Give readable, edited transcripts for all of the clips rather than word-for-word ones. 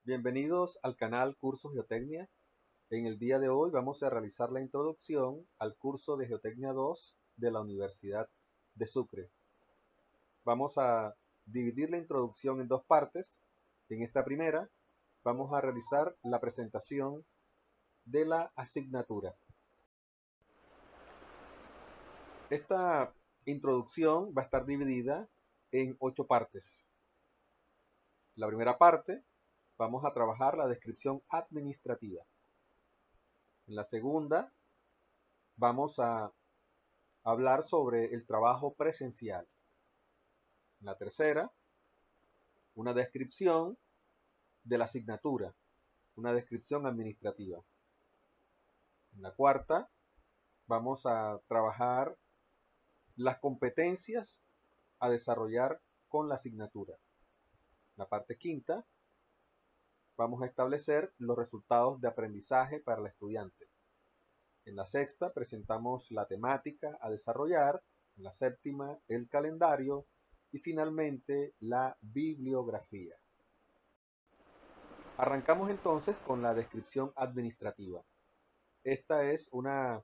Bienvenidos al canal Curso Geotecnia. En el día de hoy vamos a realizar la introducción al curso de Geotecnia 2 de la Universidad de Sucre. Vamos a dividir la introducción en dos partes. En esta primera vamos a realizar la presentación de la asignatura. Esta introducción va a estar dividida en 8 partes. La primera parte vamos a trabajar la descripción administrativa. En la segunda vamos a hablar sobre el trabajo presencial. En la tercera, una descripción de la asignatura, una descripción administrativa. En la cuarta, vamos a trabajar las competencias a desarrollar con la asignatura. En la parte quinta, vamos a establecer los resultados de aprendizaje para el estudiante. En la sexta, presentamos la temática a desarrollar. En la séptima, el calendario. Y finalmente, la bibliografía. Arrancamos entonces con la descripción administrativa. Esta es una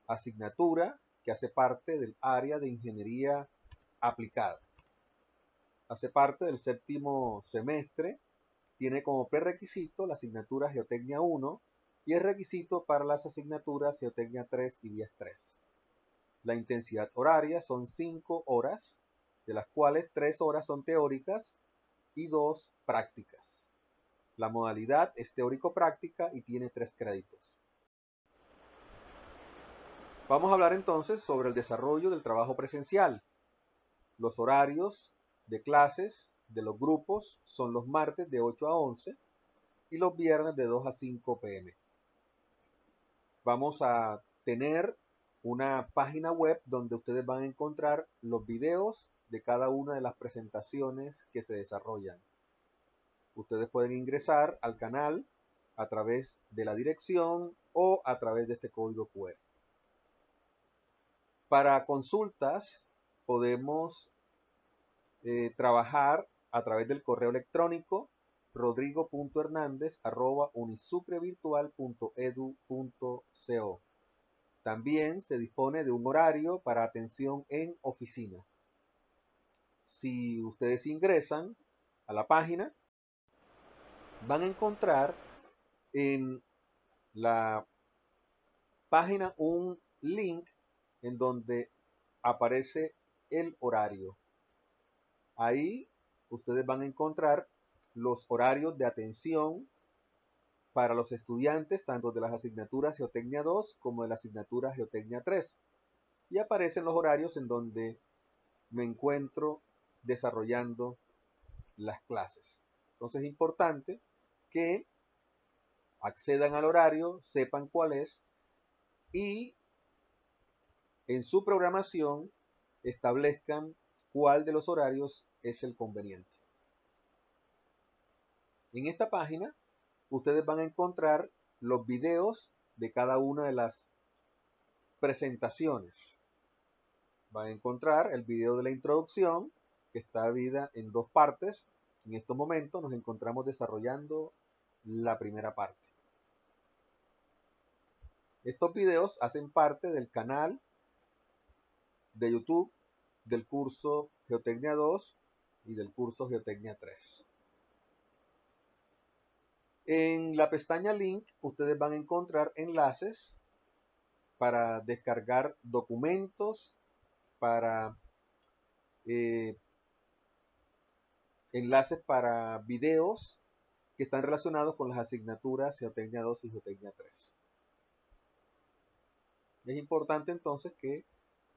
asignatura que hace parte del área de ingeniería aplicada. Hace parte del séptimo semestre. Tiene como prerequisito la asignatura Geotecnia 1 y es requisito para las asignaturas Geotecnia 3 y 10.3. La intensidad horaria son 5 horas, de las cuales 3 horas son teóricas y 2 prácticas. La modalidad es teórico-práctica y tiene 3 créditos. Vamos a hablar entonces sobre el desarrollo del trabajo presencial. Los horarios de clases de los grupos son los martes de 8 a 11 y los viernes de 2 a 5 pm. Vamos a tener una página web donde ustedes van a encontrar los videos de cada una de las presentaciones que se desarrollan. Ustedes pueden ingresar al canal a través de la dirección o a través de este código QR. Para consultas podemos trabajar a través del correo electrónico rodrigo.hernandez@unisukrevirtual.edu.co. También se dispone de un horario para atención en oficina. Si ustedes ingresan a la página, van a encontrar en la página un link en donde aparece el horario. Ahí ustedes van a encontrar los horarios de atención para los estudiantes, tanto de las asignaturas Geotecnia 2 como de la asignatura Geotecnia 3. Y aparecen los horarios en donde me encuentro desarrollando las clases. Entonces es importante que accedan al horario, sepan cuál es y en su programación establezcan cuál de los horarios es el conveniente. En esta página ustedes van a encontrar los videos de cada una de las presentaciones. Van a encontrar el video de la introducción, que está dividida en dos partes. En estos momentos nos encontramos desarrollando la primera parte. Estos videos hacen parte del canal de YouTube del curso Geotecnia 2 y del curso Geotecnia 3. En la pestaña Link ustedes van a encontrar enlaces para descargar documentos, para enlaces para videos que están relacionados con las asignaturas Geotecnia 2 y Geotecnia 3. Es importante entonces que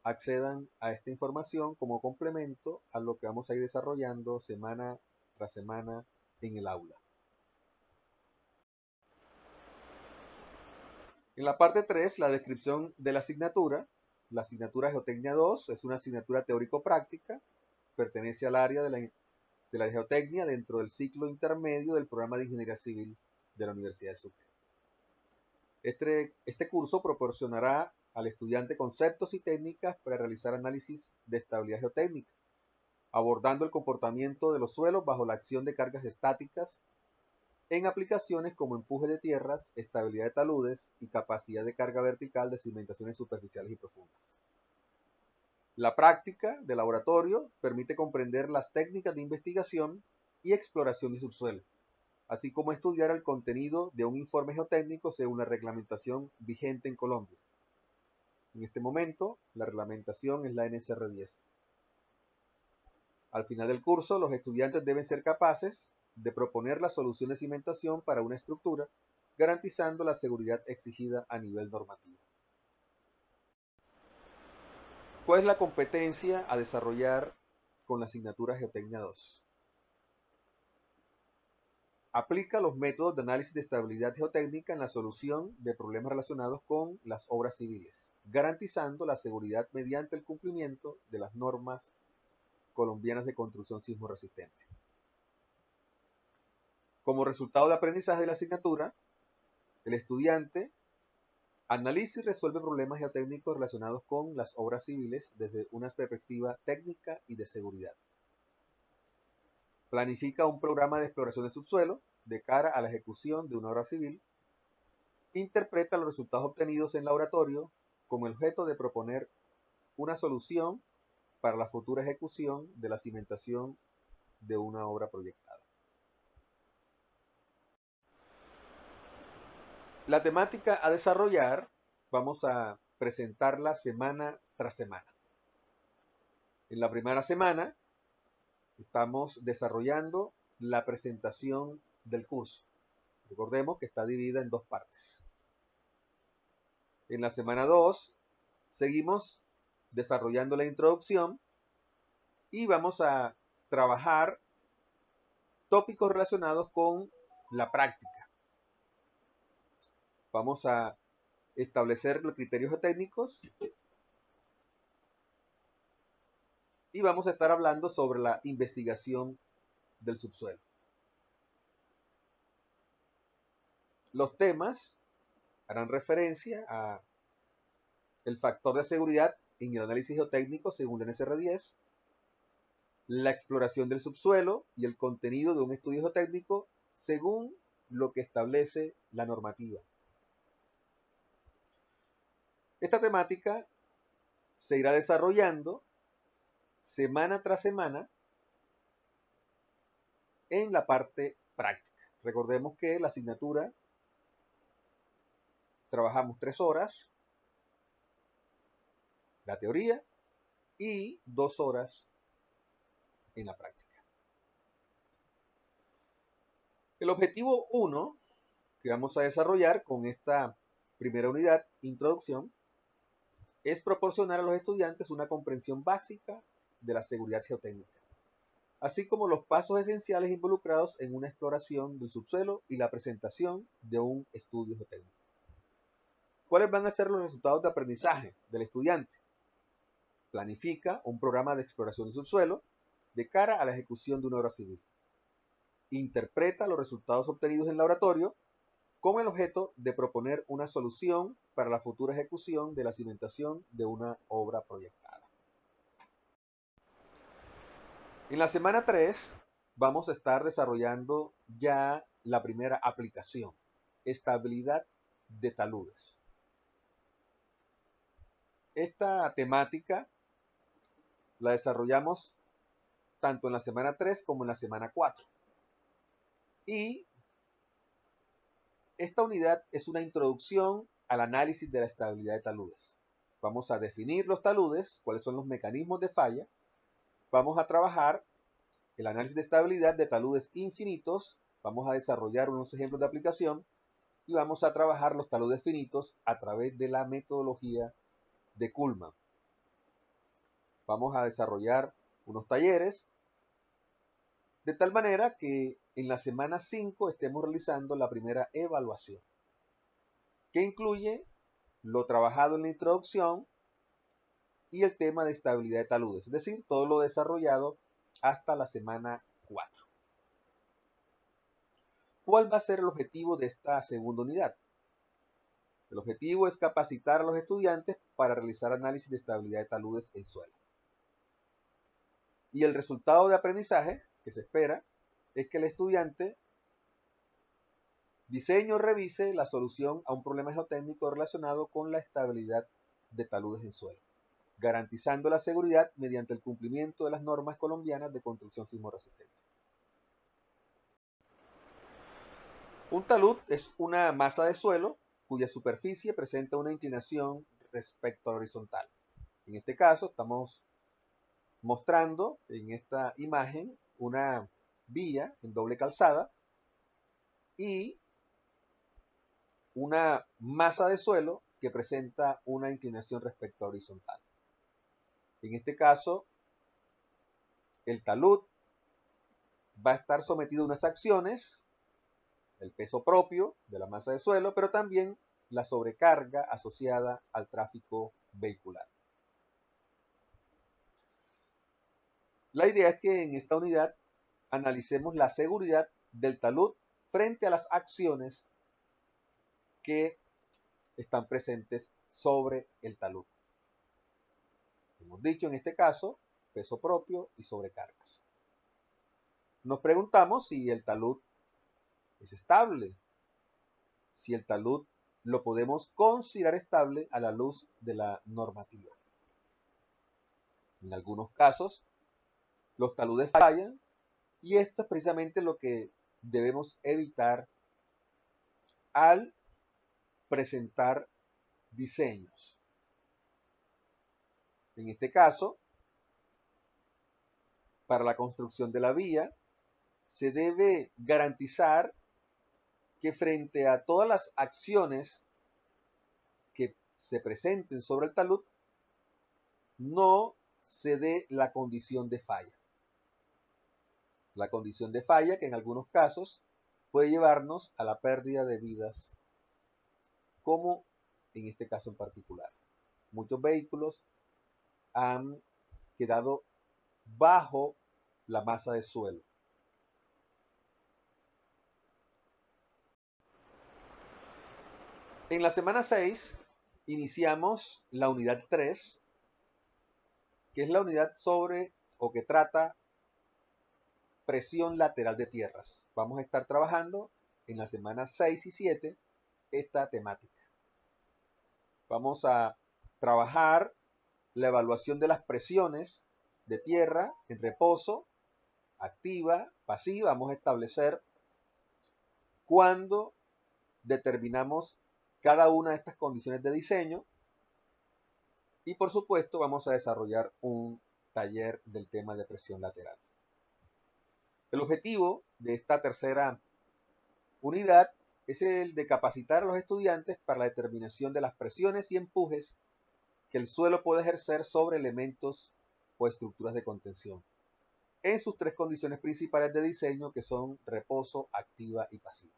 accedan a esta información como complemento a lo que vamos a ir desarrollando semana tras semana en el aula. En la parte 3, la descripción de la asignatura. La asignatura Geotecnia 2 es una asignatura teórico-práctica, pertenece al área de la geotecnia dentro del ciclo intermedio del programa de Ingeniería Civil de la Universidad de Sucre. Este curso proporcionará al estudiante conceptos y técnicas para realizar análisis de estabilidad en aplicaciones como empuje de tierras, estabilidad de taludes y capacidad de carga vertical de cimentaciones superficiales y profundas. La práctica de laboratorio permite comprender las técnicas de investigación y exploración de subsuelo, así como estudiar el contenido de un informe geotécnico según la reglamentación vigente en Colombia. En este momento, la reglamentación es la NSR 10. Al final del curso, los estudiantes deben ser capaces de proponer la solución de cimentación para una estructura, garantizando la seguridad exigida a nivel normativo. ¿Cuál es la competencia a desarrollar con la asignatura Geotecnia 2? Aplica los métodos de análisis de estabilidad geotécnica en la solución de problemas relacionados con las obras civiles, garantizando la seguridad mediante el cumplimiento de las normas colombianas de construcción sismo resistente. Como resultado de aprendizaje de la asignatura, el estudiante analiza y resuelve problemas geotécnicos relacionados con las obras civiles desde una perspectiva técnica y de seguridad. Planifica un programa de exploración del subsuelo de cara a la ejecución de una obra civil. Interpreta los resultados obtenidos en laboratorio con el objeto de proponer una solución para la futura ejecución de la cimentación de una obra proyectada. La temática a desarrollar vamos a presentarla semana tras semana. En la primera semana estamos desarrollando la presentación del curso. Recordemos que está dividida en dos partes. En la semana 2 seguimos desarrollando la introducción y vamos a trabajar tópicos relacionados con la práctica. Vamos a establecer los criterios técnicos y vamos a estar hablando sobre la investigación del subsuelo. Los temas harán referencia a el factor de seguridad en el análisis geotécnico según el NSR 10, la exploración del subsuelo y el contenido de un estudio geotécnico según lo que establece la normativa. Esta temática se irá desarrollando semana tras semana en la parte práctica. Recordemos que la asignatura trabajamos 3 horas, la teoría, y 2 horas en la práctica. El objetivo 1 que vamos a desarrollar con esta primera unidad, introducción, es proporcionar a los estudiantes una comprensión básica de la seguridad geotécnica, así como los pasos esenciales involucrados en una exploración del subsuelo y la presentación de un estudio geotécnico. ¿Cuáles van a ser los resultados de aprendizaje del estudiante? Planifica un programa de exploración del subsuelo de cara a la ejecución de una obra civil. Interpreta los resultados obtenidos en laboratorio con el objeto de proponer una solución para la futura ejecución de la cimentación de una obra proyectada. En la semana 3 vamos a estar desarrollando ya la primera aplicación, estabilidad de taludes. Esta temática la desarrollamos tanto en la semana 3 como en la semana 4. Y esta unidad es una introducción al análisis de la estabilidad de taludes. Vamos a definir los taludes, cuáles son los mecanismos de falla. Vamos a trabajar el análisis de estabilidad de taludes infinitos. Vamos a desarrollar unos ejemplos de aplicación y vamos a trabajar los taludes finitos a través de la metodología de Kuhlmann. Vamos a desarrollar unos talleres de tal manera que en la semana 5 estemos realizando la primera evaluación, que incluye lo trabajado en la introducción y el tema de estabilidad de taludes, es decir, todo lo desarrollado hasta la semana 4. ¿Cuál va a ser el objetivo de esta segunda unidad? El objetivo es capacitar a los estudiantes para realizar análisis de estabilidad de taludes en suelo. Y el resultado de aprendizaje que se espera es que el estudiante Diseño revise la solución a un problema geotécnico relacionado con la estabilidad de taludes en suelo, garantizando la seguridad mediante el cumplimiento de las normas colombianas de construcción sismorresistente. Un talud es una masa de suelo cuya superficie presenta una inclinación respecto a la horizontal. En este caso estamos mostrando en esta imagen una vía en doble calzada y una masa de suelo que presenta una inclinación respecto a horizontal. En este caso, el talud va a estar sometido a unas acciones, el peso propio de la masa de suelo, pero también la sobrecarga asociada al tráfico vehicular. La idea es que en esta unidad analicemos la seguridad del talud frente a las acciones que están presentes sobre el talud. Hemos dicho en este caso, peso propio y sobrecargas. Nos preguntamos si el talud es estable, si el talud lo podemos considerar estable a la luz de la normativa. En algunos casos, los taludes fallan y esto es precisamente lo que debemos evitar al presentar diseños. En este caso, para la construcción de la vía, se debe garantizar que frente a todas las acciones que se presenten sobre el talud, no se dé la condición de falla. La condición de falla que en algunos casos puede llevarnos a la pérdida de vidas, como en este caso en particular. Muchos vehículos han quedado bajo la masa de suelo. En la semana 6 iniciamos la unidad 3, que es la unidad sobre o que trata presión lateral de tierras. Vamos a estar trabajando en las semanas 6 y 7 esta temática. Vamos a trabajar la evaluación de las presiones de tierra en reposo, activa, pasiva. Vamos a establecer cuándo determinamos cada una de estas condiciones de diseño y por supuesto vamos a desarrollar un taller del tema de presión lateral. El objetivo de esta tercera unidad es el de capacitar a los estudiantes para la determinación de las presiones y empujes que el suelo puede ejercer sobre elementos o estructuras de contención, en sus tres condiciones principales de diseño que son reposo, activa y pasiva.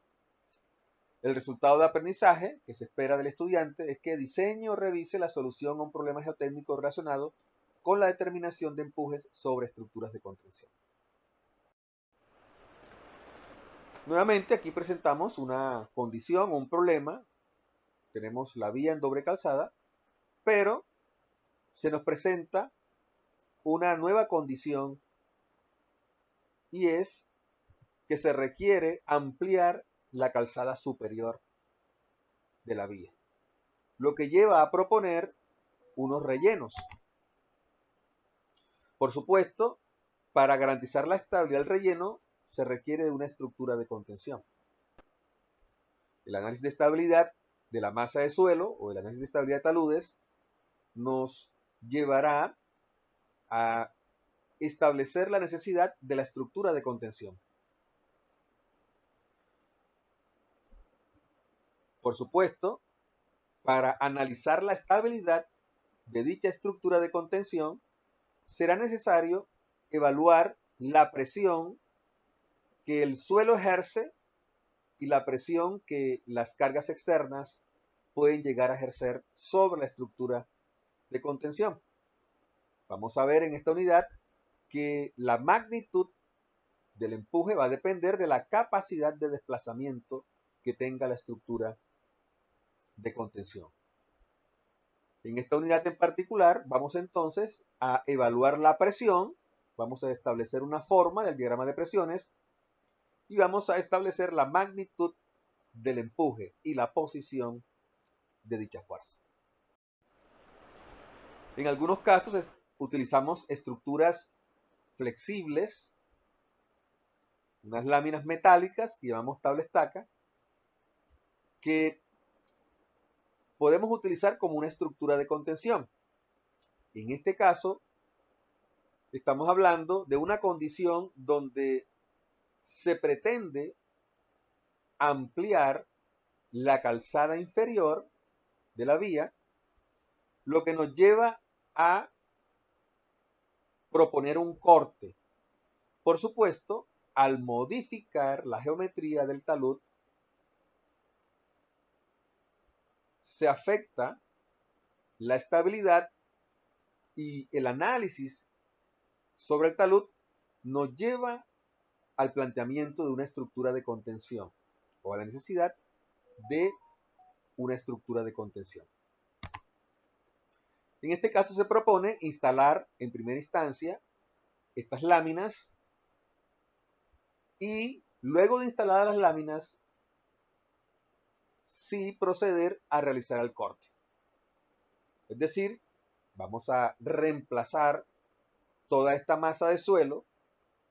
El resultado de aprendizaje que se espera del estudiante es que diseñe o revise la solución a un problema geotécnico relacionado con la determinación de empujes sobre estructuras de contención. Nuevamente aquí presentamos una condición o un problema. Tenemos la vía en doble calzada, pero se nos presenta una nueva condición y es que se requiere ampliar la calzada superior de la vía, lo que lleva a proponer unos rellenos. Por supuesto, para garantizar la estabilidad del relleno se requiere de una estructura de contención. El análisis de estabilidad de la masa de suelo o el análisis de estabilidad de taludes nos llevará a establecer la necesidad de la estructura de contención. Por supuesto, para analizar la estabilidad de dicha estructura de contención, será necesario evaluar la presión que el suelo ejerce y la presión que las cargas externas pueden llegar a ejercer sobre la estructura de contención. Vamos a ver en esta unidad que la magnitud del empuje va a depender de la capacidad de desplazamiento que tenga la estructura de contención. En esta unidad en particular vamos entonces a evaluar la presión, vamos a establecer una forma del diagrama de presiones y vamos a establecer la magnitud del empuje y la posición de dicha fuerza. En algunos casos utilizamos estructuras flexibles, unas láminas metálicas que llamamos tabla estaca, que podemos utilizar como una estructura de contención. En este caso, estamos hablando de una condición donde se pretende ampliar la calzada inferior de la vía, lo que nos lleva a proponer un corte. Por supuesto, al modificar la geometría del talud, se afecta la estabilidad y el análisis sobre el talud nos lleva al planteamiento de una estructura de contención o a la necesidad de una estructura de contención. En este caso se propone instalar en primera instancia estas láminas y luego de instaladas las láminas, sí proceder a realizar el corte. Es decir, vamos a reemplazar toda esta masa de suelo,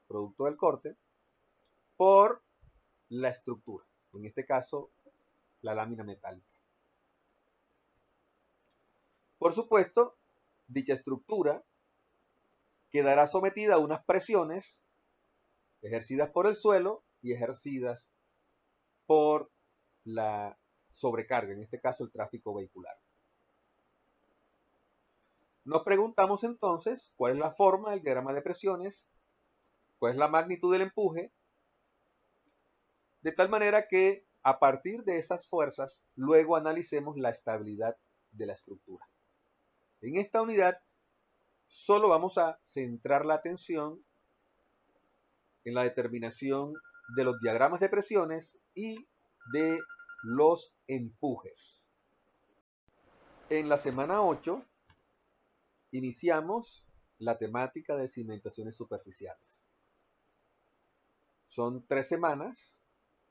producto del corte, por la estructura, en este caso la lámina metálica. Por supuesto, dicha estructura quedará sometida a unas presiones ejercidas por el suelo y ejercidas por la sobrecarga, en este caso el tráfico vehicular. Nos preguntamos entonces cuál es la forma del diagrama de presiones, cuál es la magnitud del empuje, de tal manera que a partir de esas fuerzas luego analicemos la estabilidad de la estructura. En esta unidad solo vamos a centrar la atención en la determinación de los diagramas de presiones y de los empujes. En la semana 8 iniciamos la temática de cimentaciones superficiales. Son 3 semanas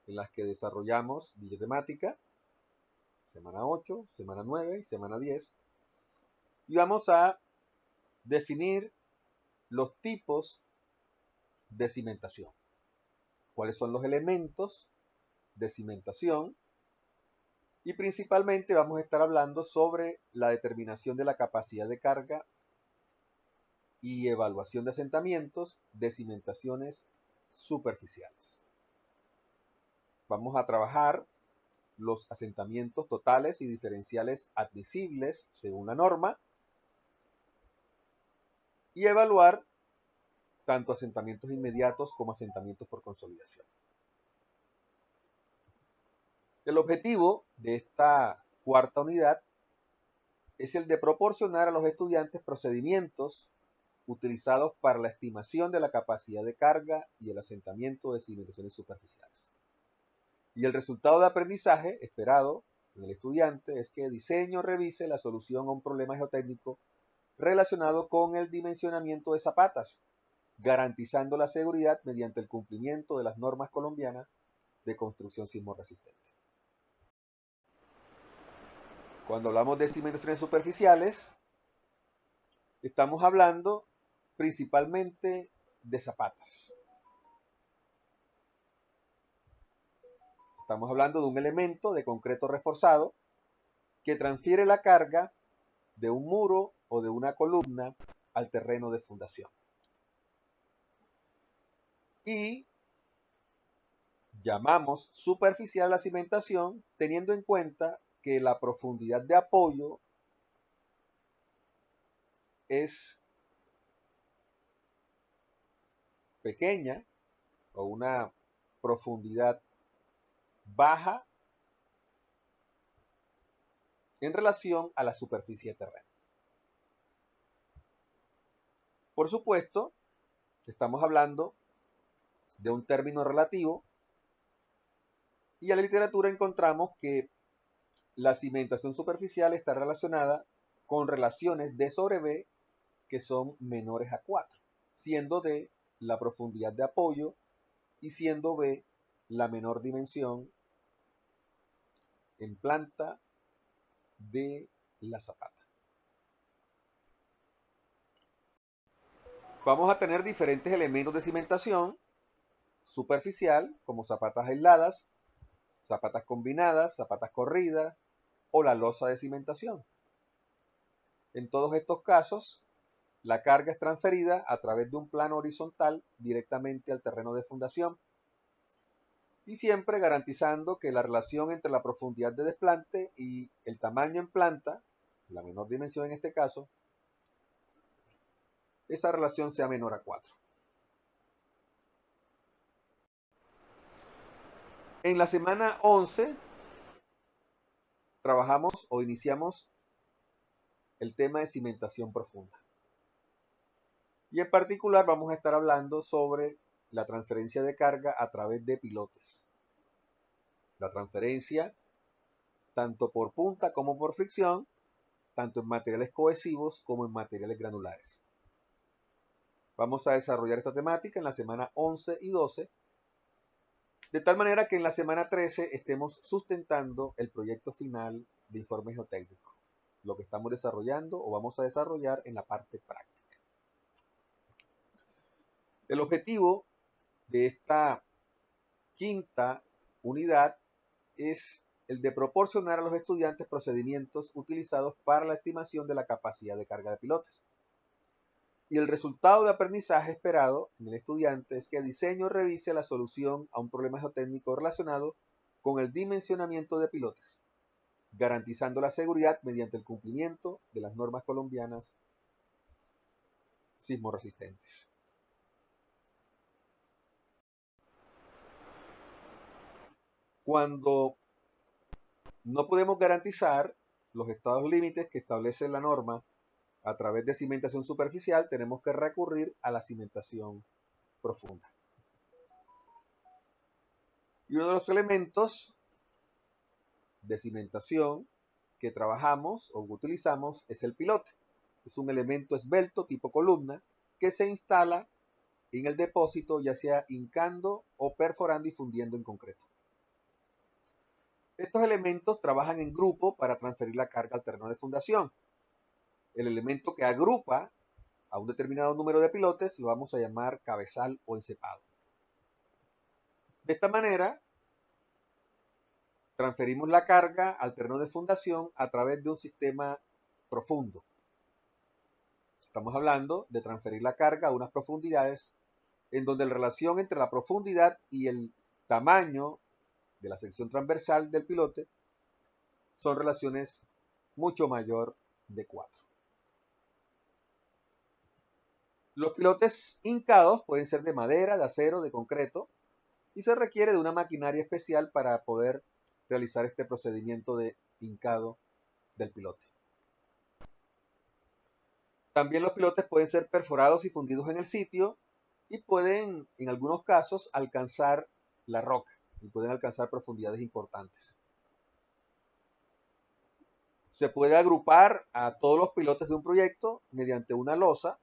en las que desarrollamos dicha temática, semana 8, semana 9 y semana 10, y vamos a definir los tipos de cimentación. ¿Cuáles son los elementos de cimentación? Y principalmente vamos a estar hablando sobre la determinación de la capacidad de carga y evaluación de asentamientos de cimentaciones superficiales. Vamos a trabajar los asentamientos totales y diferenciales admisibles según la norma y evaluar tanto asentamientos inmediatos como asentamientos por consolidación. El objetivo de esta cuarta unidad es el de proporcionar a los estudiantes procedimientos utilizados para la estimación de la capacidad de carga y el asentamiento de cimentaciones superficiales. Y el resultado de aprendizaje esperado en el estudiante es que diseñe o revise la solución a un problema geotécnico relacionado con el dimensionamiento de zapatas, garantizando la seguridad mediante el cumplimiento de las normas colombianas de construcción sismorresistente. Cuando hablamos de cimentaciones superficiales, estamos hablando principalmente de zapatas. Estamos hablando de un elemento de concreto reforzado que transfiere la carga de un muro o de una columna al terreno de fundación. Y llamamos superficial la cimentación teniendo en cuenta que la profundidad de apoyo es pequeña o una profundidad baja en relación a la superficie de terreno. Por supuesto, estamos hablando de un término relativo y en la literatura encontramos que la cimentación superficial está relacionada con relaciones D sobre B que son menores a 4, siendo D la profundidad de apoyo y siendo B la menor dimensión en planta de la zapata. Vamos a tener diferentes elementos de cimentación superficial, como zapatas aisladas, zapatas combinadas, zapatas corridas o la losa de cimentación. En todos estos casos, la carga es transferida a través de un plano horizontal directamente al terreno de fundación y siempre garantizando que la relación entre la profundidad de desplante y el tamaño en planta, la menor dimensión en este caso, esa relación sea menor a 4. En la semana 11 trabajamos o iniciamos el tema de cimentación profunda. Y en particular vamos a estar hablando sobre la transferencia de carga a través de pilotes. La transferencia tanto por punta como por fricción, tanto en materiales cohesivos como en materiales granulares. Vamos a desarrollar esta temática en la semana 11 y 12, de tal manera que en la semana 13 estemos sustentando el proyecto final de informe geotécnico, lo que estamos desarrollando o vamos a desarrollar en la parte práctica. El objetivo de esta quinta unidad es el de proporcionar a los estudiantes procedimientos utilizados para la estimación de la capacidad de carga de pilotes. Y el resultado de aprendizaje esperado en el estudiante es que el diseño revise la solución a un problema geotécnico relacionado con el dimensionamiento de pilotes, garantizando la seguridad mediante el cumplimiento de las normas colombianas sismoresistentes. Cuando no podemos garantizar los estados límites que establece la norma a través de cimentación superficial, tenemos que recurrir a la cimentación profunda. Y uno de los elementos de cimentación que trabajamos o que utilizamos es el pilote. Es un elemento esbelto tipo columna que se instala en el depósito, ya sea hincando o perforando y fundiendo en concreto. Estos elementos trabajan en grupo para transferir la carga al terreno de fundación. El elemento que agrupa a un determinado número de pilotes lo vamos a llamar cabezal o encepado. De esta manera, transferimos la carga al terreno de fundación a través de un sistema profundo. Estamos hablando de transferir la carga a unas profundidades en donde la relación entre la profundidad y el tamaño de la sección transversal del pilote son relaciones mucho mayor de 4. Los pilotes hincados pueden ser de madera, de acero, de concreto, y se requiere de una maquinaria especial para poder realizar este procedimiento de hincado del pilote. También los pilotes pueden ser perforados y fundidos en el sitio y pueden, en algunos casos, alcanzar la roca y pueden alcanzar profundidades importantes. Se puede agrupar a todos los pilotes de un proyecto mediante una losa,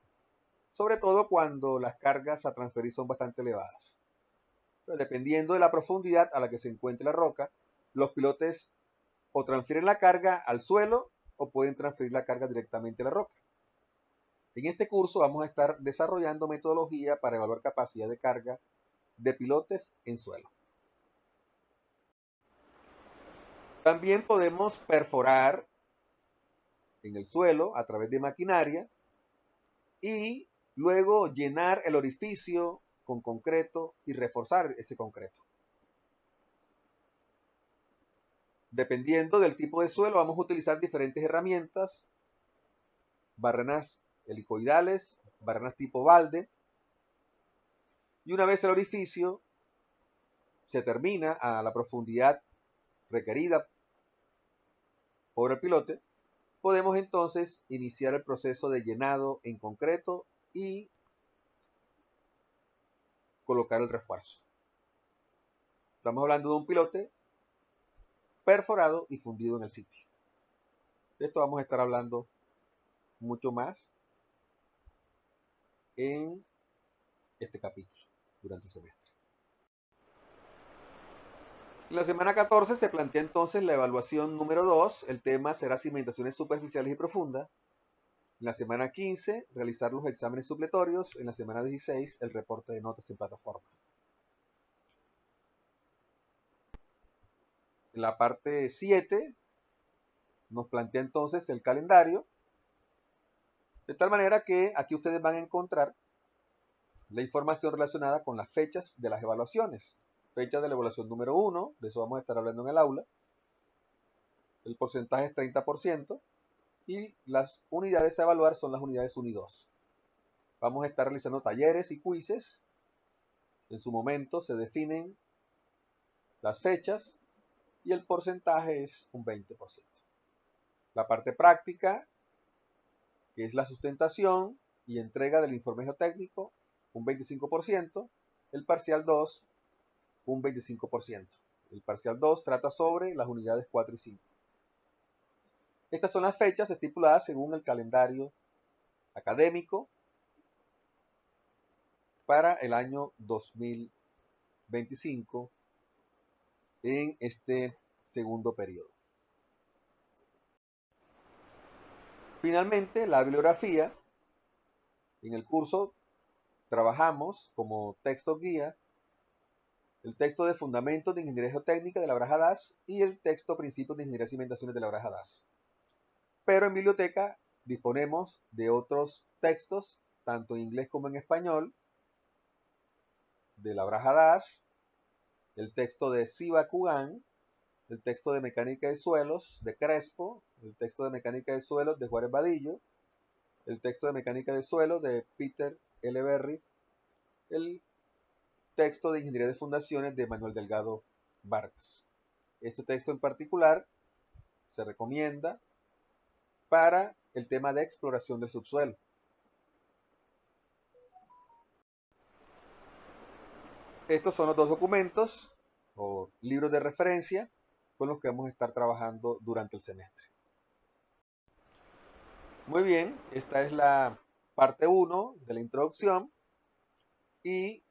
sobre todo cuando las cargas a transferir son bastante elevadas. Pero dependiendo de la profundidad a la que se encuentre la roca, los pilotes o transfieren la carga al suelo o pueden transferir la carga directamente a la roca. En este curso vamos a estar desarrollando metodología para evaluar capacidad de carga de pilotes en suelo. También podemos perforar en el suelo a través de maquinaria y luego llenar el orificio con concreto y reforzar ese concreto. Dependiendo del tipo de suelo, vamos a utilizar diferentes herramientas, barrenas helicoidales, barrenas tipo balde, y una vez el orificio se termina a la profundidad requerida por el pilote, podemos entonces iniciar el proceso de llenado en concreto y colocar el refuerzo. Estamos hablando de un pilote perforado y fundido en el sitio. De esto vamos a estar hablando mucho más en este capítulo durante el semestre. En la semana 14 se plantea entonces la evaluación número 2. El tema será cimentaciones superficiales y profundas. En la semana 15, realizar los exámenes supletorios. En la semana 16, el reporte de notas en plataforma. En la parte 7, nos plantea entonces el calendario. De tal manera que aquí ustedes van a encontrar la información relacionada con las fechas de las evaluaciones. Fecha de la evaluación número 1, de eso vamos a estar hablando en el aula. El porcentaje es 30% y las unidades a evaluar son las unidades 1 y 2. Vamos a estar realizando talleres y quizzes. En su momento se definen las fechas y el porcentaje es un 20%. La parte práctica, que es la sustentación y entrega del informe geotécnico, un 25%. El parcial 2, un 25%. El parcial 2 trata sobre las unidades 4 y 5. Estas son las fechas estipuladas según el calendario académico para el año 2025 en este segundo periodo. Finalmente, la bibliografía. En el curso trabajamos como texto guía el texto de Fundamentos de Ingeniería Geotécnica de la Baraja Das y el texto Principios de Ingeniería y Cimentaciones de la Baraja Das. Pero en biblioteca disponemos de otros textos, tanto en inglés como en español, de la Baraja Das, el texto de Siva Kugan, el texto de Mecánica de Suelos de Crespo, el texto de Mecánica de Suelos de Juárez Vadillo, el texto de Mecánica de Suelos de Peter L. Berry, el texto de Ingeniería de Fundaciones de Manuel Delgado Vargas. Este texto en particular se recomienda para el tema de exploración del subsuelo. Estos son los dos documentos o libros de referencia con los que vamos a estar trabajando durante el semestre. Muy bien, esta es la parte 1 de la introducción y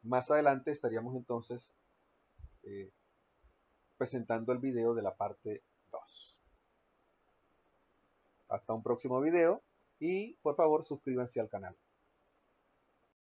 más adelante estaríamos entonces presentando el video de la parte 2. Hasta un próximo video y por favor suscríbanse al canal.